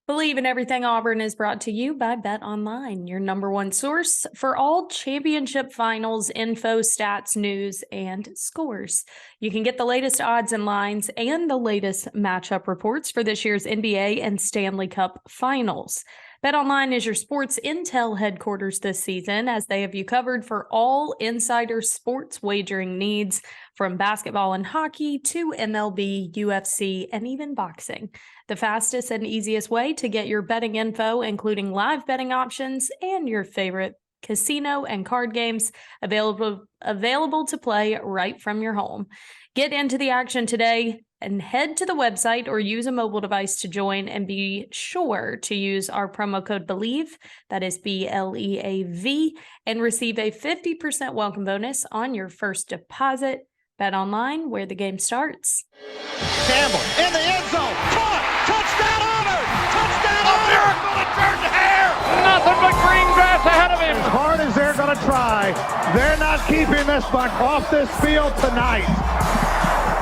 Believe in Everything Auburn is brought to you by Bet Online, your number one source for all championship finals info, stats, news, and scores. You can get the latest odds and lines and the latest matchup reports for this year's NBA and Stanley Cup finals. Bet Online is your sports intel headquarters this season, as they have you covered for all insider sports wagering needs, from basketball and hockey to MLB, UFC, and even boxing. The fastest and easiest way to get your betting info, including live betting options and your favorite casino and card games available to play right from your home. Get into the action today and head to the website or use a mobile device to join, and be sure to use our promo code BELIEVE, that is BLEAV, and receive a 50% welcome bonus on your first deposit. Bet Online, where the game starts. Campbell in the end zone. Caught. Touchdown Auburn. Touchdown Auburn. A miracle to turn the hair. Nothing but green grass ahead of him. As hard as they're going to try, they're not keeping this buck off this field tonight.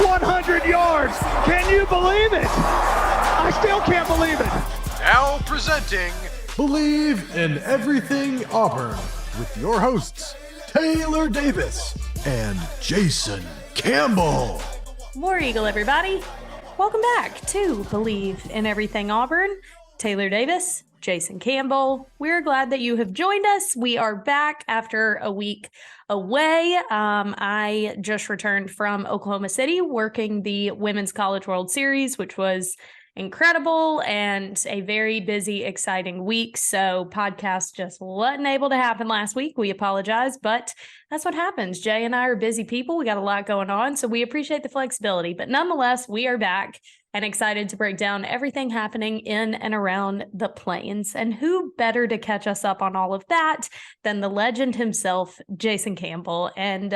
100 yards. Can you believe it? I still can't believe it. Now presenting Believe in Everything Auburn with your hosts, Taylor Davis and Jason Campbell. War Eagle, everybody. Welcome back to Believe in Everything Auburn. Taylor Davis, Jason Campbell. We're glad that you have joined us. We are back after a week away. I just returned from Oklahoma City working the Women's College World Series, which was incredible and a very busy, exciting week. So podcast just wasn't able to happen last week. We apologize, but that's what happens. Jay and I are busy people. We got a lot going on, so we appreciate the flexibility. But nonetheless, we are back and excited to break down everything happening in and around the Plains. And who better to catch us up on all of that than the legend himself, Jason Campbell. And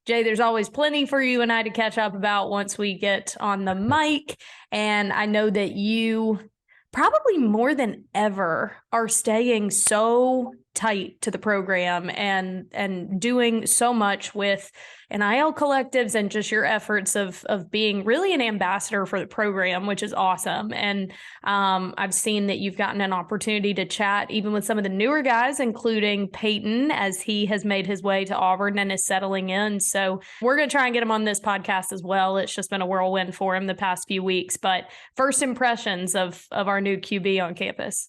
Jay, there's always plenty for you and I to catch up about once we get on the mic. And I know that you probably more than ever are staying so tight to the program and doing so much with NIL collectives and just your efforts of being really an ambassador for the program, which is awesome. And I've seen that you've gotten an opportunity to chat even with some of the newer guys, including Payton, as he has made his way to Auburn and is settling in. So we're going to try and get him on this podcast as well. It's just been a whirlwind for him the past few weeks. But first impressions of our new QB on campus.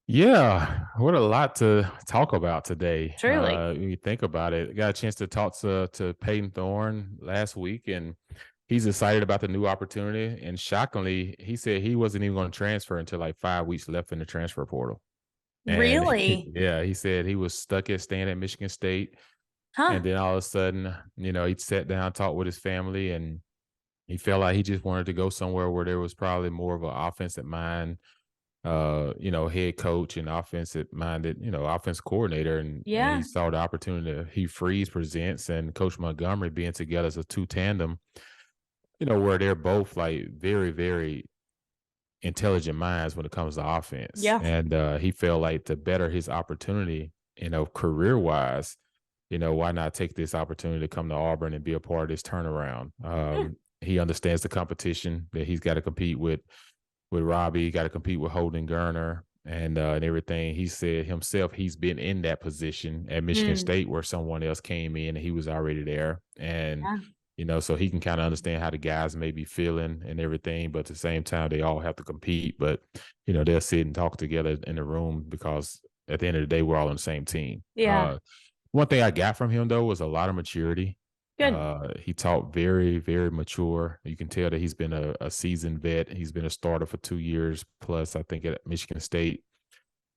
Yeah, what a lot to talk about today. Truly. When you think about it, I got a chance to talk to Payton Thorne last week, and he's excited about the new opportunity. And shockingly, he said he wasn't even going to transfer until like 5 weeks left in the transfer portal. And Really? yeah, he said he was stuck at staying at Michigan State. Huh. And then all of a sudden, he sat down, talked with his family, and he felt like he just wanted to go somewhere where there was probably more of an offensive mind, head coach and offensive-minded, offense coordinator. And he saw the opportunity Hugh Freeze presents and Coach Montgomery being together as a two tandem, where they're both like very, very intelligent minds when it comes to offense. Yeah. And he felt like to better his opportunity, career-wise, why not take this opportunity to come to Auburn and be a part of this turnaround? He understands the competition that he's got to compete with Robbie, got to compete with Holden Gerner and everything. He said himself he's been in that position at Michigan State where someone else came in and he was already there. And, so he can kind of understand how the guys may be feeling and everything. But at the same time, they all have to compete. But, they'll sit and talk together in the room because at the end of the day, we're all on the same team. Yeah. One thing I got from him, though, was a lot of maturity. Good. He talked very, very mature. You can tell that he's been a seasoned vet. He's been a starter for 2 years plus, I think, at Michigan State.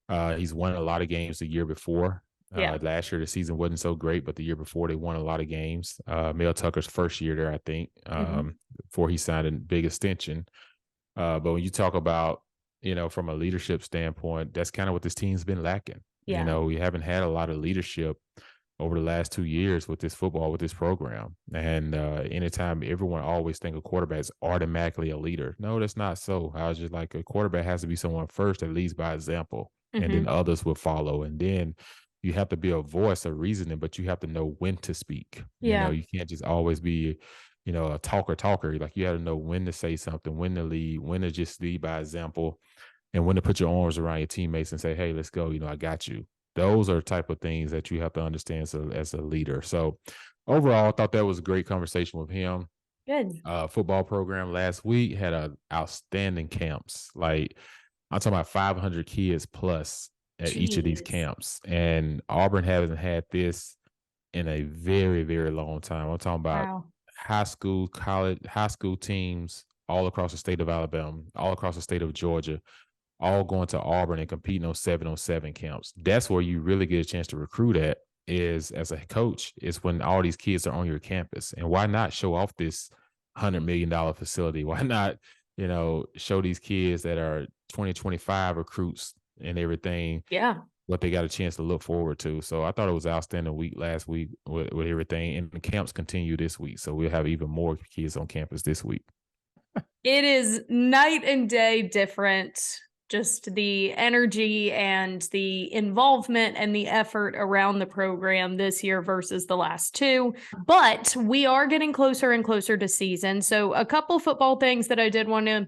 He's won a lot of games the year before. Last year, the season wasn't so great, but the year before, they won a lot of games. Mel Tucker's first year there, I think, before he signed a big extension. But when you talk about, from a leadership standpoint, that's kind of what this team's been lacking. Yeah. We haven't had a lot of leadership over the last 2 years with this football, with this program. And anytime everyone always think a quarterback is automatically a leader. No, that's not so. I was just like, a quarterback has to be someone first that leads by example, and then others will follow. And then you have to be a voice of reasoning, but you have to know when to speak. Yeah. You can't just always be, a talker. Like, you have to know when to say something, when to lead, when to just lead by example. and when to put your arms around your teammates and say, hey, let's go, I got you. Those are the type of things that you have to understand as a leader. So overall, I thought that was a great conversation with him. Good. Football program last week had outstanding camps. Like, I'm talking about 500 kids plus at each of these camps. And Auburn hasn't had this in a very, very long time. I'm talking about high school, college, high school teams all across the state of Alabama, all across the state of Georgia, all going to Auburn and competing on 7-on-7 camps. That's where you really get a chance to recruit at, is as a coach, is when all these kids are on your campus. And why not show off this $100 million facility? Why not, show these kids that are 2025 recruits and everything what they got a chance to look forward to. So I thought it was an outstanding week last week with everything. And the camps continue this week. So we'll have even more kids on campus this week. It is night and day different. Just the energy and the involvement and the effort around the program this year versus the last two. But we are getting closer and closer to season. So a couple football things that I did want to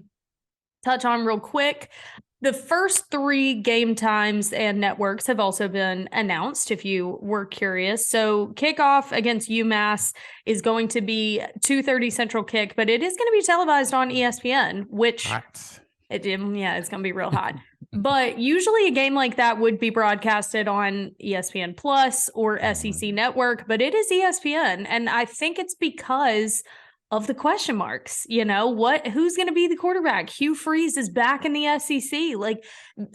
touch on real quick. The first 3 game times and networks have also been announced, if you were curious. So kickoff against UMass is going to be 2:30 Central kick, but it is going to be televised on ESPN, which it's going to be real hot. But usually a game like that would be broadcasted on ESPN Plus or SEC Network, but it is ESPN. And I think it's because of the question marks, who's going to be the quarterback? Hugh Freeze is back in the SEC. Like,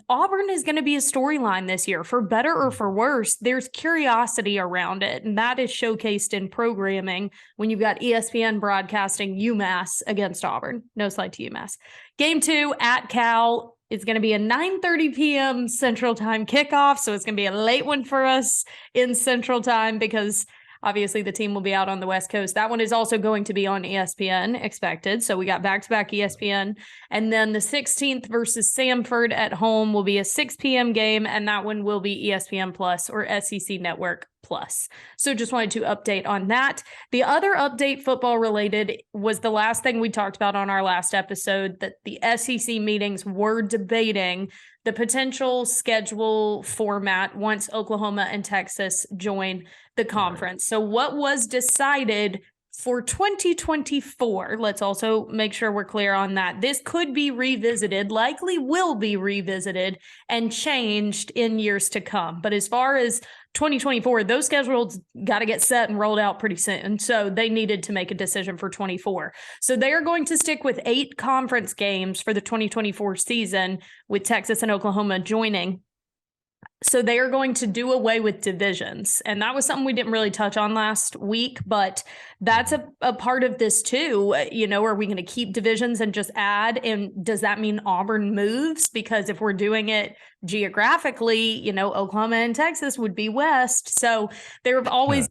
Auburn is going to be a storyline this year, for better or for worse. There's curiosity around it, and that is showcased in programming when you've got ESPN broadcasting UMass against Auburn. No slight to UMass. Game 2 at Cal is going to be a 9:30 p.m. Central Time kickoff, so it's going to be a late one for us in Central Time because obviously the team will be out on the West Coast. That one is also going to be on ESPN, expected. So we got back-to-back ESPN. And then the 16th versus Samford at home will be a 6 p.m. game, and that one will be ESPN Plus or SEC Network Plus. So just wanted to update on that. The other update, football related, was the last thing we talked about on our last episode, that the SEC meetings were debating the potential schedule format once Oklahoma and Texas join the conference. So what was decided for 2024, let's also make sure we're clear on that. This could be revisited, likely will be revisited and changed in years to come. But as far as 2024, those schedules got to get set and rolled out pretty soon. So they needed to make a decision for 24. So they are going to stick with 8 conference games for the 2024 season, with Texas and Oklahoma joining. So they are going to do away with divisions. And that was something we didn't really touch on last week, but that's a part of this too. Are we going to keep divisions and just add? And does that mean Auburn moves? Because if we're doing it geographically, Oklahoma and Texas would be west. So there's always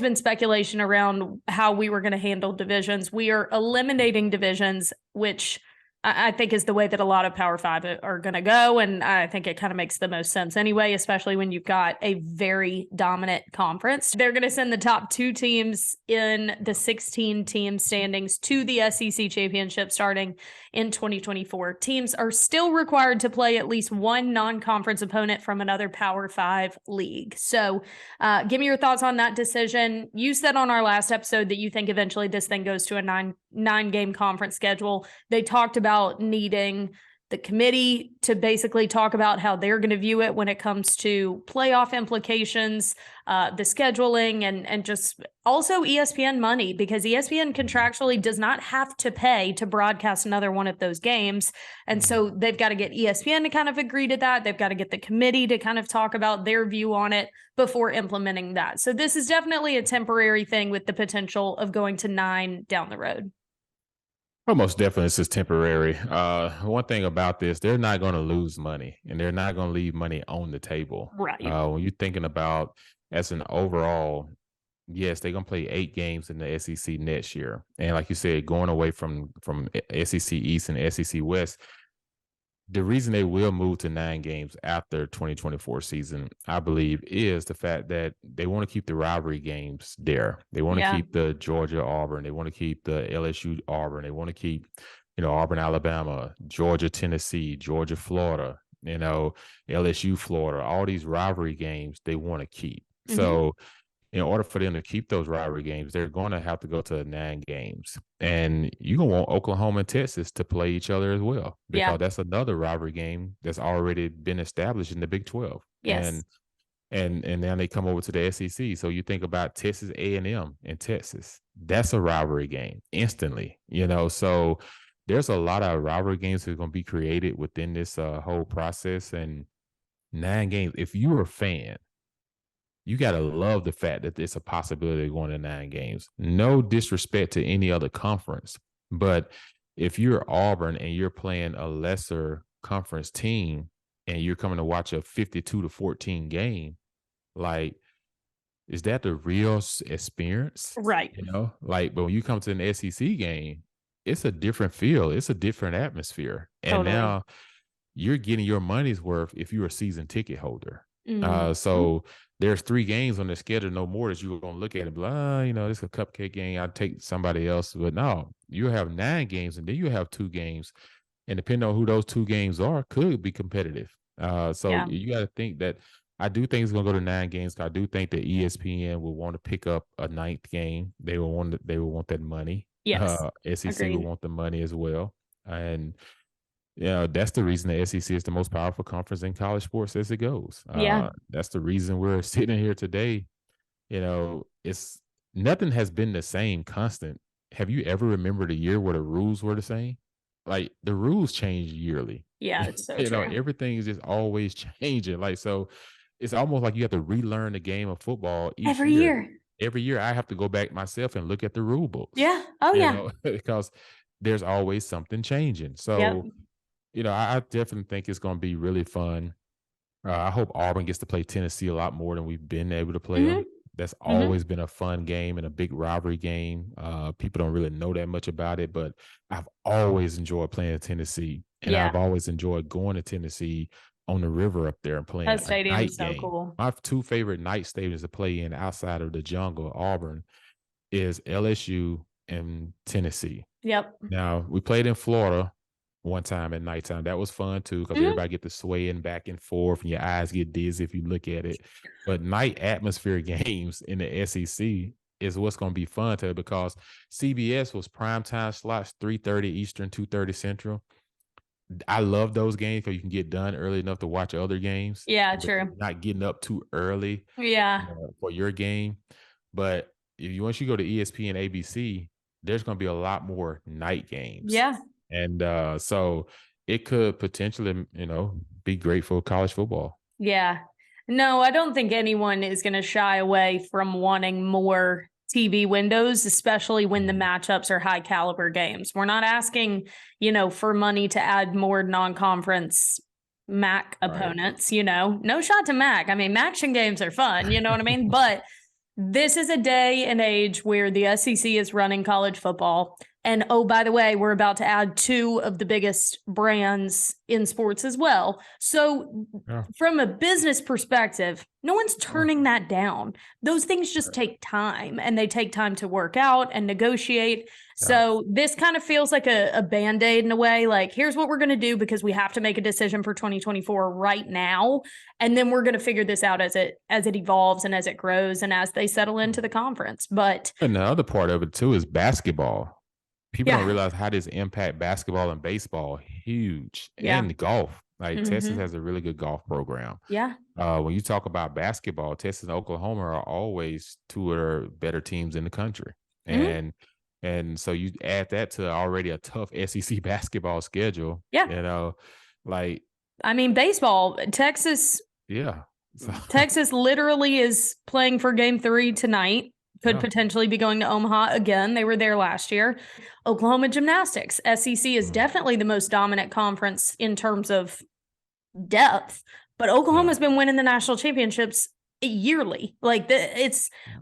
been speculation around how we were going to handle divisions. We are eliminating divisions, which I think is the way that a lot of Power 5 are going to go. And I think it kind of makes the most sense anyway, especially when you've got a very dominant conference. They're going to send the top 2 teams in the 16-team standings to the SEC championship starting in 2024. Teams are still required to play at least one non-conference opponent from another Power 5 league. So give me your thoughts on that decision. You said on our last episode that you think eventually this thing goes to a nine-game conference schedule. They talked about needing the committee to basically talk about how they're going to view it when it comes to playoff implications, the scheduling, and just also ESPN money, because ESPN contractually does not have to pay to broadcast another one of those games. And so they've got to get ESPN to kind of agree to that. They've got to get the committee to kind of talk about their view on it before implementing that. So this is definitely a temporary thing with the potential of going to 9 down the road. Well, most definitely, this is temporary. One thing about this, they're not going to lose money, and they're not going to leave money on the table. Right. When you're thinking about as an overall, yes, they're going to play 8 games in the SEC next year. And like you said, going away from SEC East and SEC West, the reason they will move to 9 games after 2024 season, I believe, is the fact that they want to keep the rivalry games there. They want to keep the Georgia Auburn. They want to keep the LSU Auburn. They want to keep Auburn, Alabama, Georgia, Tennessee, Georgia, Florida, LSU, Florida, all these rivalry games they want to keep. Mhm. So in order for them to keep those rivalry games, they're going to have to go to 9 games. And you're going to want Oklahoma and Texas to play each other as well, because that's another rivalry game that's already been established in the Big 12. Yes. And now they come over to the SEC. So you think about Texas A&M in Texas. That's a rivalry game instantly, So there's a lot of rivalry games that are going to be created within this whole process. And 9 games, if you're a fan, you got to love the fact that it's a possibility of going to 9 games. No disrespect to any other conference, but if you're Auburn and you're playing a lesser conference team and you're coming to watch a 52-14 game, like, is that the real experience? Right. But when you come to an SEC game, it's a different feel. It's a different atmosphere. And Totally. now you're getting your money's worth if you're a season ticket holder. Mhm. So there's 3 games on the schedule, no more, that you're going to look at and be like, this is a cupcake game. I'll take somebody else. But no, you have 9 games, and then you have 2 games. And depending on who those 2 games are, could be competitive. So you got to think that I do think it's going to go to 9 games. I do think that ESPN will want to pick up a 9th game. They will want that money. Yes. SEC Agreed. will want the money as well. And that's the reason the SEC is the most powerful conference in college sports as it goes. That's the reason we're sitting here today. It's nothing has been the same constant. Have you ever remembered a year where the rules were the same? Like, the rules change yearly. Yeah, it's so true. Everything is just always changing. Like, so it's almost like you have to relearn the game of football each Every year. Every year I have to go back myself and look at the rule books. Yeah. Oh, yeah. Because there's always something changing. So, I definitely think it's going to be really fun. I hope Auburn gets to play Tennessee a lot more than we've been able to play them. That's always been a fun game and a big rivalry game. People don't really know that much about it, but I've always enjoyed playing Tennessee. And I've always enjoyed going to Tennessee on the river up there and playing That a stadium night is so game. cool. My 2 favorite night stadiums to play in outside of the jungle, Auburn, is LSU and Tennessee. Yep. Now, we played in Florida one time at nighttime. That was fun too, because everybody get to swaying back and forth and your eyes get dizzy if you look at it. But night atmosphere games in the SEC is what's going to be fun to, because CBS was primetime slots, 3:30 Eastern, 2:30 Central. I love those games because you can get done early enough to watch other games. Yeah, true. Not getting up too early for your game. But once you go to ESPN, ABC, there's going to be a lot more night games. Yeah. And so it could potentially, be great for college football. Yeah. No, I don't think anyone is going to shy away from wanting more TV windows, especially when the matchups are high caliber games. We're not asking, for money to add more non-conference MAC opponents, no shot to MAC. I mean, MACtion games are fun, you know what I mean? But this is a day and age where the SEC is running college football. And oh, by the way, we're about to add 2 of the biggest brands in sports as well. So from a business perspective, no one's turning that down. Those things just take time, and they take time to work out and negotiate. So this kind of feels like a Band-Aid in a way. Like, here's what we're going to do because we have to make a decision for 2024 right now. And then we're going to figure this out as it evolves and as it grows and as they settle into the conference. But and the other part of it too is basketball. People don't realize how this impact basketball and baseball. Huge. And golf. Like, Texas has a really good golf program. Yeah. When you talk about basketball, Texas and Oklahoma are always 2 of the better teams in the country. And so you add that to already a tough SEC basketball schedule. Yeah. I mean, baseball, Texas. Yeah. Texas literally is playing for game 3 tonight. Could potentially be going to Omaha again. They were there last year. Oklahoma gymnastics. SEC is definitely the most dominant conference in terms of depth, but Oklahoma's been winning the national championships yearly.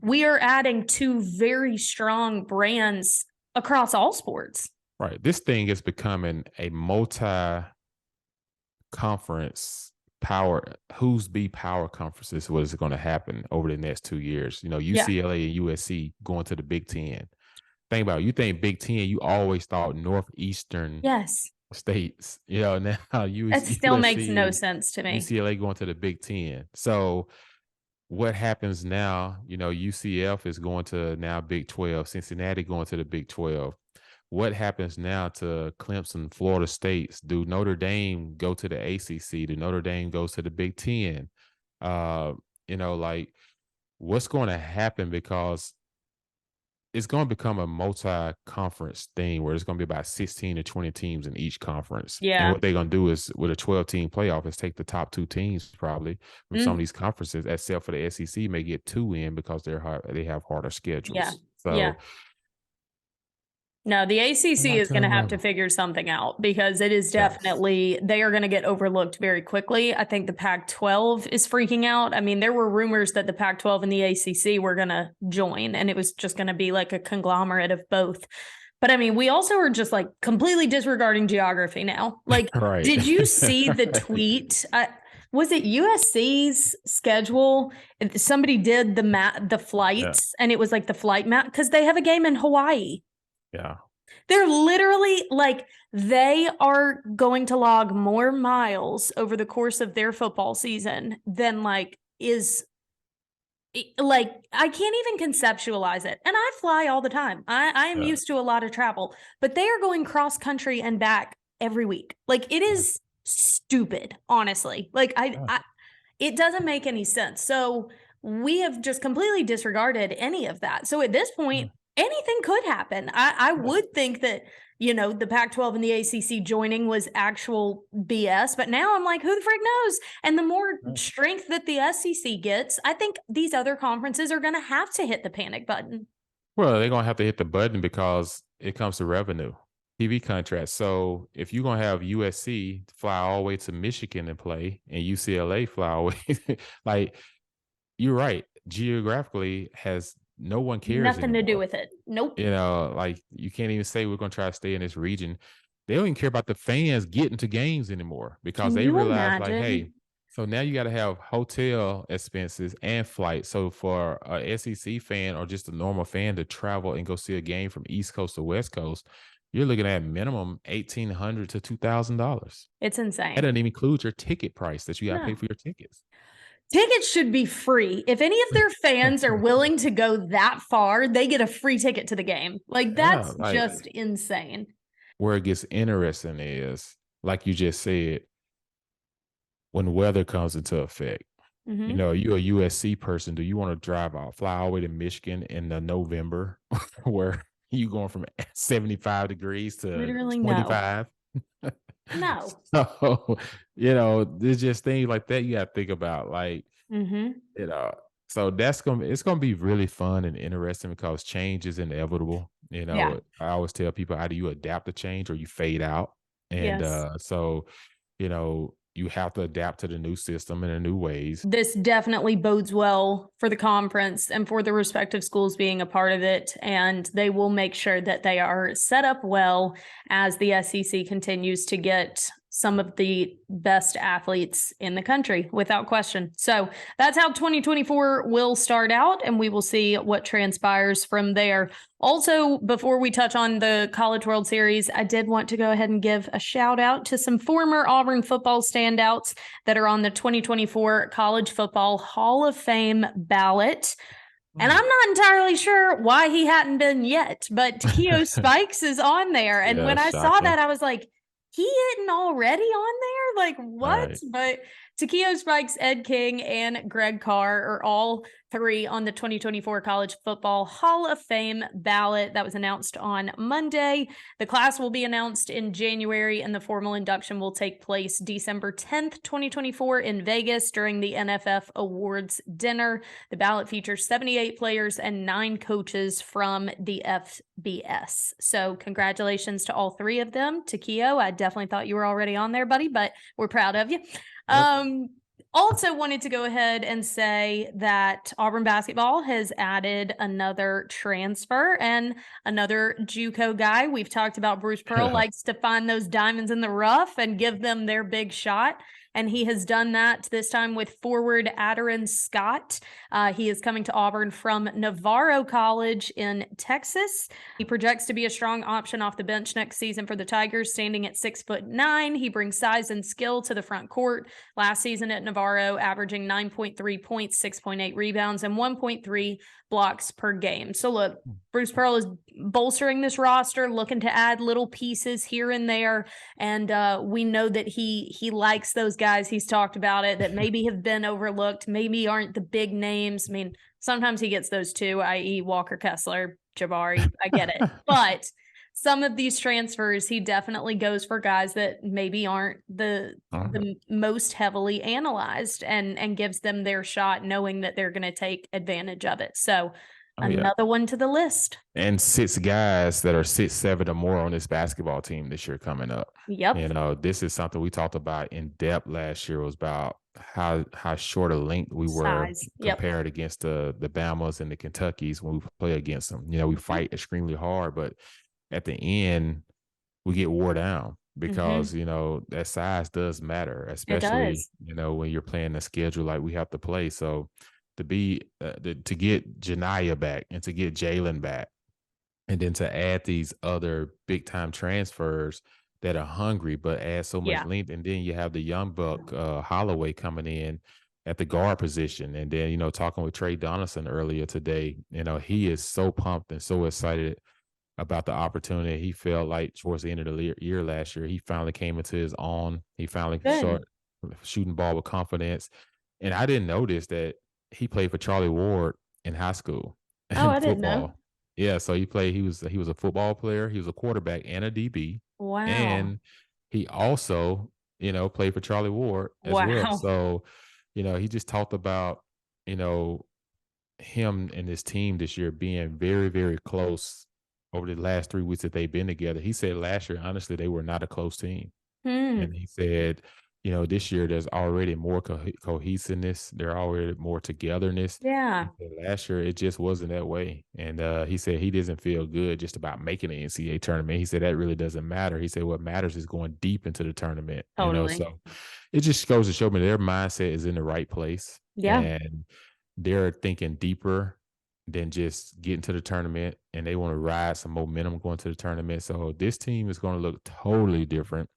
We are adding 2 very strong brands across all sports. Right. This thing is becoming a multi-conference power conference is what is going to happen over the next 2 years. UCLA and USC going to the Big Ten. think about it. You think Big Ten, you always thought Northeastern Yes. states. Now That still makes no USC, sense to me. UCLA going to the Big Ten. So what happens now? UCF is going to now Big 12. Cincinnati going to the Big 12. What happens now to Clemson, Florida States? Do Notre Dame go to the ACC? Do Notre Dame go to the Big Ten? What's going to happen, because it's going to become a multi-conference thing where it's going to be about 16 to 20 teams in each conference. Yeah. And what they're going to do is, with a 12-team playoff, is take the top 2 teams probably from some of these conferences, except for the SEC may get 2 in because they have harder schedules. Yeah. So yeah. No, the ACC is going to have to figure something out, because it is definitely, they are going to get overlooked very quickly. I think the Pac-12 is freaking out. I mean, there were rumors that the Pac-12 and the ACC were going to join, and it was just going to be like a conglomerate of both. But I mean, we also are just like completely disregarding geography now. Like, right. Did you see the tweet? Was it USC's schedule? Somebody did the flights, and it was like the flight map, because they have a game in Hawaii. Yeah. They're literally like, they are going to log more miles over the course of their football season than I can't even conceptualize it. And I fly all the time. I am used to a lot of travel, but they are going cross country and back every week. Like, it is stupid, honestly. Like, it doesn't make any sense. So we have just completely disregarded any of that. So at this point, anything could happen. I would think that, the Pac-12 and the ACC joining was actual BS, but now I'm like, who the frick knows? And the more strength that the SEC gets, I think these other conferences are going to have to hit the panic button. Well, they're going to have to hit the button because it comes to revenue, TV contracts. So if you're going to have USC fly all the way to Michigan and play, and UCLA fly all the way, you're right. Geographically, no one cares. Nothing anymore. to do with it. Nope. You can't even say we're going to try to stay in this region. They don't even care about the fans getting to games anymore, because they realize hey, so now you got to have hotel expenses and flight. So for a SEC fan or just a normal fan to travel and go see a game from East Coast to West Coast, you're looking at minimum $1,800 to $2,000. It's insane. That doesn't even include your ticket price that you got to pay for your tickets. Tickets should be free. If any of their fans are willing to go that far, they get a free ticket to the game. That's just insane. Where it gets interesting is, like you just said, when weather comes into effect. You're a USC person. Do you want to fly all the way to Michigan in November where you going from 75 degrees to literally 25? No. So, there's just things like that you got to think about. So it's going to be really fun and interesting, because change is inevitable. I always tell people, either you adapt to change or you fade out. And you have to adapt to the new system and the new ways. This definitely bodes well for the conference and for the respective schools being a part of it. And they will make sure that they are set up well as the SEC continues to get some of the best athletes in the country, without question. So that's how 2024 will start out, and we will see what transpires from there. Also, before we touch on the College World Series, I did want to go ahead and give a shout out to some former Auburn football standouts that are on the 2024 College Football Hall of Fame ballot. And I'm not entirely sure why he hadn't been yet, but Takeo Spikes is on there. And when I saw that, I was like, he isn't already on there? Like, what? Right. But Takeo Spikes, Ed King, and Greg Carr are all 3 on the 2024 College Football Hall of Fame ballot. That was announced on Monday. The class will be announced in January, and the formal induction will take place December 10th, 2024 in Vegas during the NFF Awards dinner. The ballot features 78 players and 9 coaches from the FBS. So congratulations to all 3 of them. Takeo, I definitely thought you were already on there, buddy, but we're proud of you. Also wanted to go ahead and say that Auburn basketball has added another transfer and another JUCO guy. We've talked about Bruce Pearl likes to find those diamonds in the rough and give them their big shot. And he has done that this time with forward Adarin Scott. He is coming to Auburn from Navarro College in Texas. He projects to be a strong option off the bench next season for the Tigers, standing at 6'9". He brings size and skill to the front court. Last season at Navarro, averaging 9.3 points, 6.8 rebounds, and 1.3 blocks per game. So look, Bruce Pearl is bolstering this roster, looking to add little pieces here and there. And we know that he likes those guys. He's talked about it, that maybe have been overlooked, maybe aren't the big names. I mean, sometimes he gets those too, i.e. Walker Kessler, Jabari. I get it. But some of these transfers, he definitely goes for guys that maybe aren't the most heavily analyzed and gives them their shot, knowing that they're going to take advantage of it. So another one to the list. And 6 guys that are 6'7" or more on this basketball team this year coming up. Yep. You know, this is something we talked about in depth last year, was about how short a length we were compared against the Bamas and the Kentuckys when we play against them. You know, we fight extremely hard, but at the end, we get wore down because, you know, that size does matter, especially, you know, when you're playing a schedule like we have to play. So to get Janiyah back and to get Jalen back, and then to add these other big time transfers that are hungry, but add so much length. And then you have the young buck Holloway coming in at the guard position. And then, you know, talking with Trey Donaldson earlier today, you know, he is so pumped and so excited about the opportunity. He felt like towards the end of the year last year, he finally came into his own. He finally started shooting ball with confidence. And I didn't notice that he played for Charlie Ward in high school. Oh, I didn't know. Yeah, so he was a football player. He was a quarterback and a DB. Wow. And he also, you know, played for Charlie Ward as well. So, you know, he just talked about, you know, him and his team this year being very, very close over the last 3 weeks that they've been together. He said last year, honestly, they were not a close team. And he said, you know, this year there's already more cohesiveness. There already more togetherness. Yeah. Last year, it just wasn't that way. And he said he doesn't feel good just about making the NCAA tournament. He said that really doesn't matter. He said what matters is going deep into the tournament. Totally. You know, so it just goes to show me their mindset is in the right place. Yeah. And they're thinking deeper than just getting to the tournament, and they want to ride some momentum going to the tournament. So this team is going to look totally different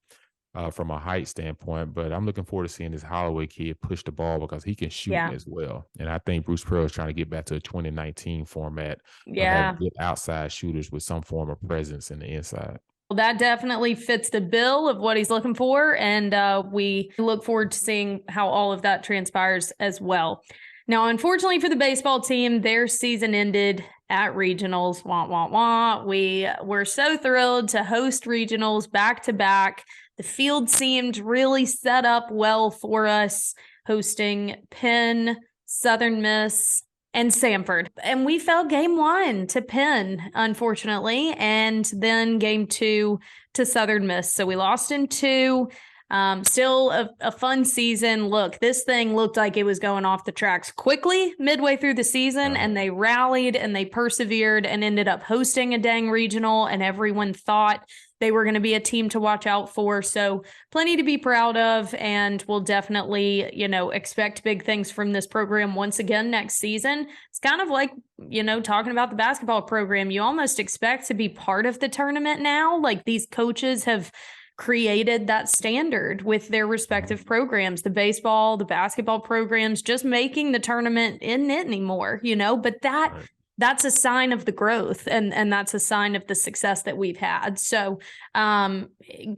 from a height standpoint, but I'm looking forward to seeing this Holloway kid push the ball because he can shoot as well. And I think Bruce Pearl is trying to get back to a 2019 format of having good outside shooters with some form of presence in the inside. Well, that definitely fits the bill of what he's looking for, and we look forward to seeing how all of that transpires as well. Now, unfortunately for the baseball team, their season ended at regionals. Wah, wah, wah. We were so thrilled to host regionals back to back. The field seemed really set up well for us, hosting Penn, Southern Miss, and Samford. And we fell game 1 to Penn, unfortunately, and then game 2 to Southern Miss. So we lost in 2. Still a fun season. Look, this thing looked like it was going off the tracks quickly midway through the season, and they rallied and they persevered and ended up hosting a dang regional, and everyone thought they were going to be a team to watch out for. So plenty to be proud of, and we'll definitely, you know, expect big things from this program once again next season. It's kind of like, you know, talking about the basketball program. You almost expect to be part of the tournament now. Like, these coaches have created that standard with their respective programs, the baseball, the basketball programs, just making the tournament isn't it anymore, you know, but that's a sign of the growth, and that's a sign of the success that we've had. So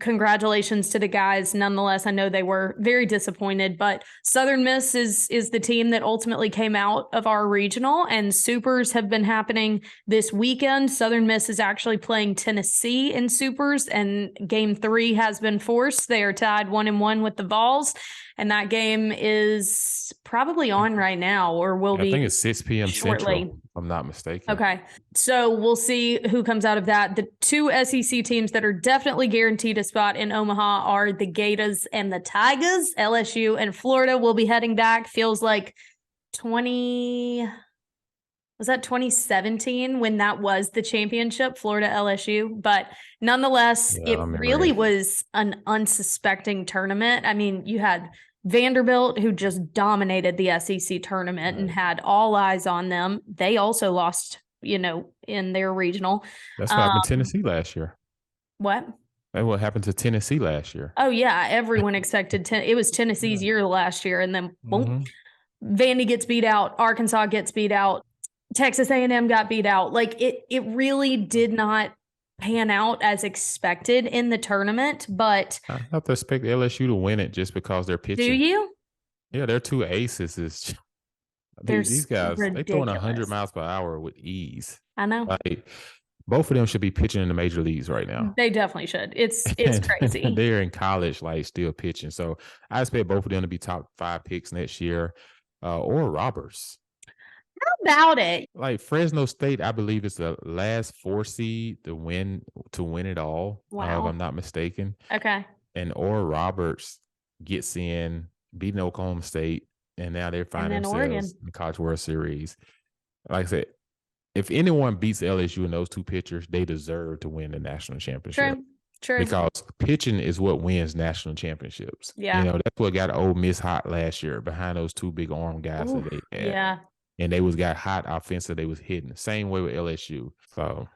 congratulations to the guys. Nonetheless, I know they were very disappointed, but Southern Miss is the team that ultimately came out of our regional, and supers have been happening this weekend. Southern Miss is actually playing Tennessee in supers, and game 3 has been forced. They are tied 1-1 with the Vols. And that game is probably on right now, or will be. I think it's 6 p.m. shortly. Central. I'm not mistaken. Okay. So we'll see who comes out of that. The two SEC teams that are definitely guaranteed a spot in Omaha are the Gators and the Tigers. LSU and Florida will be heading back. Feels like 2017 when that was the championship, Florida LSU? But nonetheless, Yeah, it really was an unsuspecting tournament. I mean, you had Vanderbilt, who just dominated the SEC tournament and had all eyes on them. They also lost, in their regional. That's what happened to Tennessee last year. What? That's what happened to Tennessee last year. Oh, yeah. Everyone expected it was Tennessee's year last year. And then boom, Vandy gets beat out. Arkansas gets beat out. Texas A&M got beat out. Like it really did not pan out as expected in the tournament, but I have to expect LSU to win it just because they're pitching. Do you? Yeah, they're two aces. These guys, they're throwing 100 miles per hour with ease. I know. Like, both of them should be pitching in the major leagues right now. They definitely should. It's crazy. They're in college, like still pitching. So I expect both of them to be top 5 picks next year, or robbers. How about it? Like Fresno State, I believe it's the last 4 seed to win it all. Wow. If I'm not mistaken. Okay. And Oral Roberts gets in, beating Oklahoma State, and now they're finding themselves Oregon in the College World Series. Like I said, if anyone beats LSU in those 2 pitchers, they deserve to win the national championship. True. Because pitching is what wins national championships. Yeah. That's what got Ole Miss hot last year behind those 2 big arm guys that they had. Yeah. And they got hot offensive. They was hitting the same way with LSU. So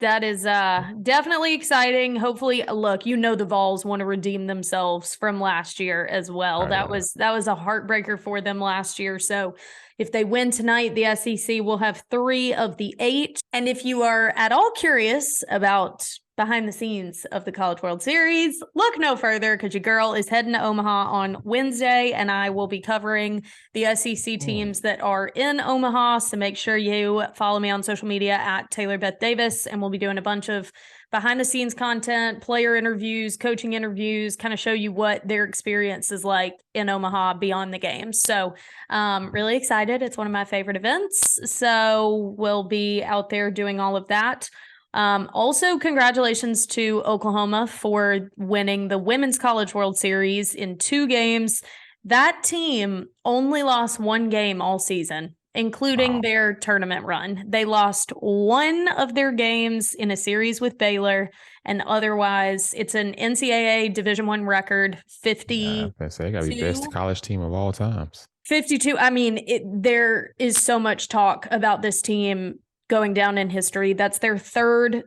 that is definitely exciting. Hopefully, look, the Vols want to redeem themselves from last year as well. That was a heartbreaker for them last year. So if they win tonight, the SEC will have 3 of the 8. And if you are at all curious about behind the scenes of the College World Series, look no further, because your girl is heading to Omaha on Wednesday, and I will be covering the SEC teams that are in Omaha. So make sure you follow me on social media at Taylor Beth Davis, and we'll be doing a bunch of behind the scenes content, player interviews, coaching interviews, kind of show you what their experience is like in Omaha beyond the games. So really excited. It's one of my favorite events. So we'll be out there doing all of that. Also, congratulations to Oklahoma for winning the Women's College World Series in 2 games. That team only lost 1 game all season, including their tournament run. They lost 1 of their games in a series with Baylor, and otherwise it's an NCAA Division I record, 50. They got to be best college team of all times. 52. I mean, there is so much talk about this team going down in history. That's their 3rd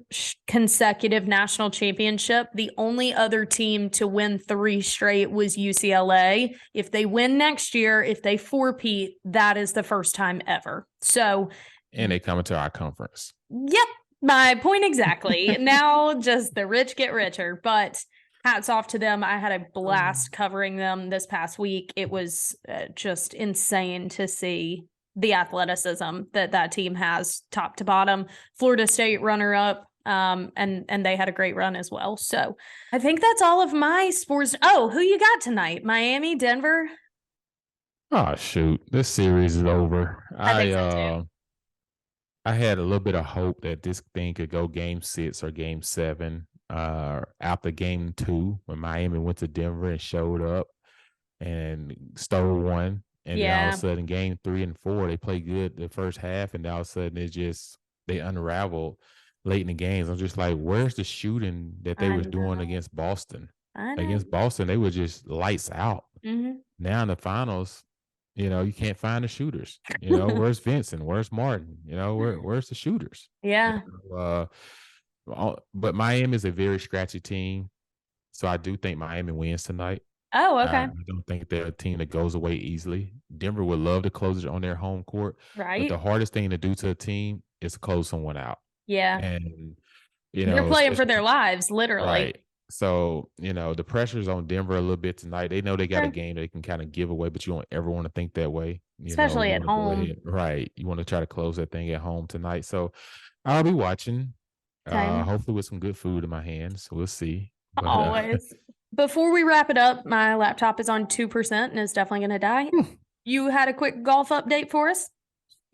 consecutive national championship. The only other team to win 3 straight was UCLA. If they win next year, if they four-peat, that is the first time ever. So, and they come into our conference. Yep, my point exactly. Now just the rich get richer, but hats off to them. I had a blast covering them this past week. It was just insane to see the athleticism that team has top to bottom. Florida State runner-up, and they had a great run as well. So I think that's all of my sports. Oh, who you got tonight? Miami, Denver? Oh, shoot. This series is over. I think so too. I had a little bit of hope that this thing could go game 6 or game 7 after game 2 when Miami went to Denver and showed up and stole one. And then all of a sudden, game 3 and 4, they played good the first half, and all of a sudden, they unraveled late in the games. I'm just like, where's the shooting that they was doing against Boston? Against Boston, they were just lights out. Mm-hmm. Now in the finals, you can't find the shooters. Where's Vincent? Where's Martin? Where's the shooters? Yeah. But Miami is a very scratchy team, so I do think Miami wins tonight. Oh, okay. I don't think they're a team that goes away easily. Denver would love to close it on their home court. Right. But the hardest thing to do to a team is to close someone out. Yeah. And, they're playing for their lives, literally. Right. So, the pressure's on Denver a little bit tonight. They know they got a game they can kind of give away, but you don't ever want to think that way. Especially at home. Right. You want to try to close that thing at home tonight. So I'll be watching, hopefully with some good food in my hands. We'll see. But, always. Before we wrap it up, my laptop is on 2% and is definitely going to die. You had a quick golf update for us?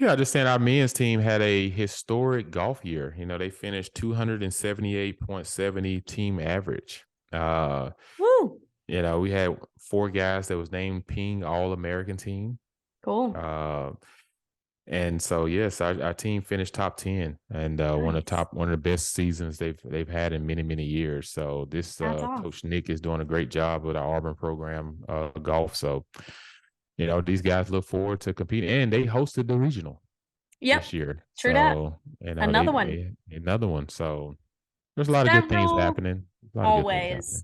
Yeah, just saying our men's team had a historic golf year. They finished 278.70 team average. Woo. We had 4 guys that was named Ping All-American team. Cool. And so, yes, our team finished top 10 and one of the best seasons they've had in many, many years. So this Coach Nick is doing a great job with our Auburn program golf. So, these guys look forward to competing, and they hosted the regional this year. True that. Another one. So there's a lot of good things happening. Always.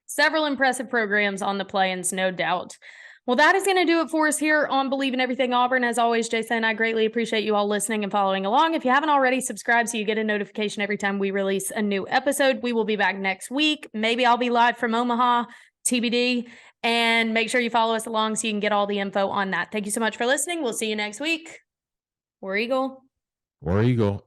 Several impressive programs on the play-ins, no doubt. Well, that is going to do it for us here on Believe in Everything Auburn. As always, Jason, I greatly appreciate you all listening and following along. If you haven't already, subscribe so you get a notification every time we release a new episode. We will be back next week. Maybe I'll be live from Omaha, TBD. And make sure you follow us along so you can get all the info on that. Thank you so much for listening. We'll see you next week. War Eagle. War Eagle.